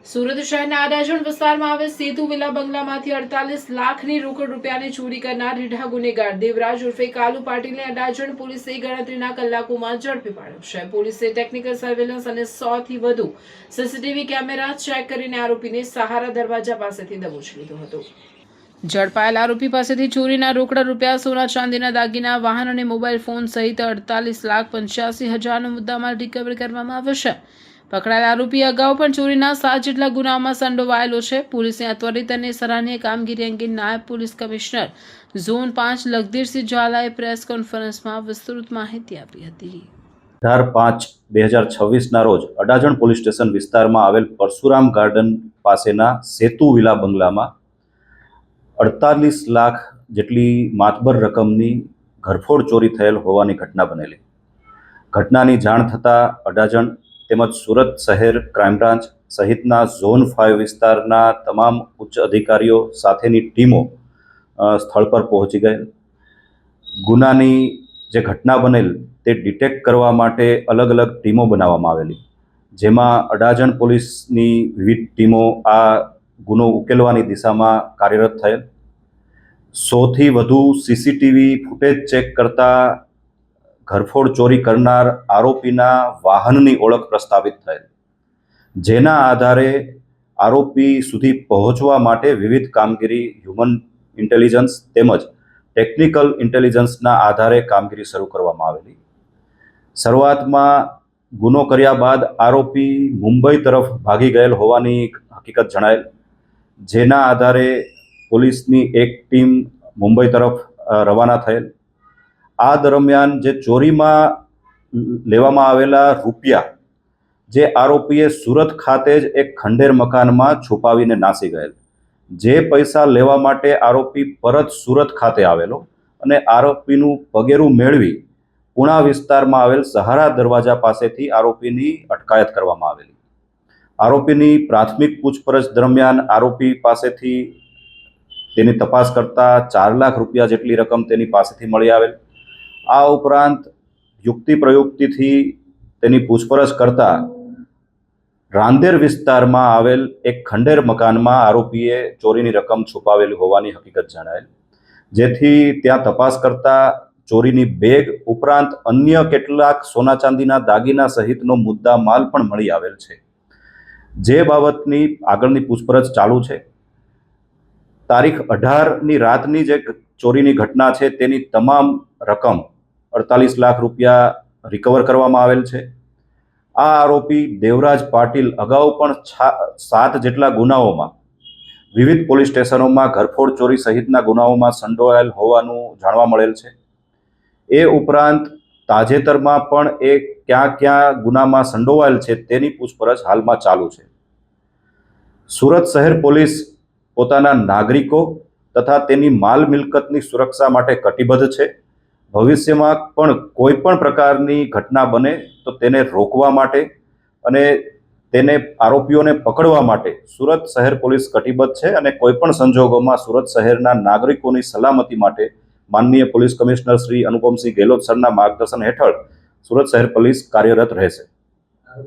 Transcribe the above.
સુરત શહેરના આડાજણ વિસ્તારમાં આવેલ સેતુ વિલા બંગલામાંથી 48 લાખની રોકડ રૂપિયાની ચોરી કરનાર રીઢા ગુનેગાર દેવરાજ ઉર્ફે કાલુ પાટીલને આડાજણ પોલીસે ગણતરીના કલાકોમાં ઝડપી પાડ્યો છે। પોલીસે ટેકનિકલ સર્વેલન્સ અને 100 થી વધુ સીસીટીવી કેમેરા ચેક કરીને આરોપીને સહારા દરવાજા પાસેથી દબોચી લીધો હતો। ઝડપાયેલ આરોપી પાસેથી ચોરીના રોકડા રૂપિયા, સોના ચાંદીના દાગીના, વાહન અને મોબાઈલ ફોન સહિત 48,85,000નો મુદ્દામાલ રિકવર કરવામાં આવ્યો છે। પકડાયેલ આરોપી અગાઉ પણ ચોરીના 7 જેટલા ગુનાઓમાં સંડોવાયેલો છે। પોલીસે આ ત્વરિત અને સરાહનીય કામગીરી અંગે નાયબ પોલીસ કમિશનર ઝોન 5 લખધીરસિંહ ઝાલાએ પ્રેસ કોન્ફરન્સમાં વિસ્તૃત માહિતી આપી હતી। 18/5/2026ના રોજ અડાજણ પોલીસ સ્ટેશન વિસ્તારમાં આવેલ પરશુરામ ગાર્ડન પાસેના સેતુ વિલા બંગલામાં 48 લાખ જેટલી માતબર રકમની ઘરફોડ ચોરી થયેલ હોવાની ઘટના બનેલી। ઘટનાની જાણ થતાં અડાજણ તેમજ સુરત શહેર ક્રાઇમ બ્રાન્ચ સહિતના ઝોન 5 વિસ્તારના તમામ ઉચ્ચ અધિકારીઓ સાથેની ટીમો સ્થળ પર પહોંચી ગયેલ। ગુનાની જે ઘટના બનેલ તે ડિટેક્ટ કરવા માટે અલગ અલગ ટીમો બનાવવામાં આવેલી, જેમાં અડાજણ પોલીસની વિવિધ ટીમો આ ગુનો ઉકેલવાની દિશામાં કાર્યરત થયેલ। 100થી વધુ સીસીટીવી ફૂટેજ ચેક કરતા ઘરફોડ ચોરી કરનાર આરોપીના વાહનની ઓળખ પ્રસ્થાપિત થયેલ, જેના આધારે આરોપી સુધી પહોંચવા માટે વિવિધ કામગીરી હ્યુમન ઇન્ટેલિજન્સ તેમજ ટેકનિકલ ઇન્ટેલિજન્સના આધારે કામગીરી શરૂ કરવામાં આવેલી। શરૂઆતમાં ગુનો કર્યા બાદ આરોપી મુંબઈ તરફ ભાગી ગયેલ હોવાની હકીકત જણાયેલ, જેના આધારે પોલીસની એક ટીમ મુંબઈ તરફ રવાના થયેલ। આ દરમિયાન જે ચોરીમાં લેવામાં આવેલા રૂપિયા જે આરોપીએ સુરત ખાતે જ એક ખંડેર મકાનમાં છુપાવીને નાસી ગયેલ। જે પૈસા લેવા માટે આરોપી પરત સુરત ખાતે આવેલો અને આરોપીનું પગેરું મેળવી પુણા વિસ્તારમાં આવેલ સહારા દરવાજા પાસેથી આરોપીની અટકાયત કરવામાં આવેલી। આરોપીની પ્રાથમિક પૂછપરછ દરમિયાન આરોપી પાસેથી તેની તપાસ કરતા 4 લાખ રૂપિયા જેટલી રકમ તેની પાસેથી મળી આવેલ। આ ઉપરાંત યુક્તિ પ્રયુક્તિથી તેની પૂછપરછ કરતા રાંદેર વિસ્તારમાં આવેલ એક ખંડેર મકાનમાં આરોપીએ ચોરીની રકમ છુપાવેલી હોવાની હકીકત જણાયેલ, જેથી ત્યાં તપાસ કરતા ચોરીની બેગ ઉપરાંત અન્ય કેટલાક સોના ચાંદીના દાગીના સહિતનો મુદ્દા માલ પણ મળી આવેલ છે, જે બાબતની આગળની પૂછપરછ ચાલુ છે। તારીખ 18ની રાતની જે ચોરીની ઘટના છે તેની તમામ રકમ 48 લાખ રૂપિયા રિકવર કરવામાં આવેલ છે। આ આરોપી દેવરાજ પાટીલ અગાઉ પણ 7 જેટલા ગુનાઓમાં વિવિધ પોલીસ સ્ટેશનોમાં ઘરફોડ ચોરી સહિતના ગુનાઓમાં સંડોવાયેલ હોવાનું જાણવા મળેલ છે। એ ઉપરાંત તાજેતરમાં પણ એ ક્યાં ગુનામાં સંડોવાયેલ છે તેની પૂછપરછ હાલમાં ચાલુ છે। સુરત શહેર પોલીસ પોતાના નાગરિકો તથા તેની માલ મિલકતની સુરક્ષા માટે કટિબદ્ધ છે। ભવિષ્યમાં પણ કોઈ પણ પ્રકારની ઘટના બને તો તેને રોકવા માટે અને તેને આરોપીઓને પકડવા માટે સુરત શહેર પોલીસ કટિબદ્ધ છે અને કોઈ પણ સંજોગોમાં સુરત શહેરના નાગરિકોની સલામતી માટે માનનીય પોલીસ કમિશનર શ્રી અનુપમસિંહ ગેહલોત સરના માર્ગદર્શન હેઠળ સુરત શહેર પોલીસ કાર્યરત રહેશે।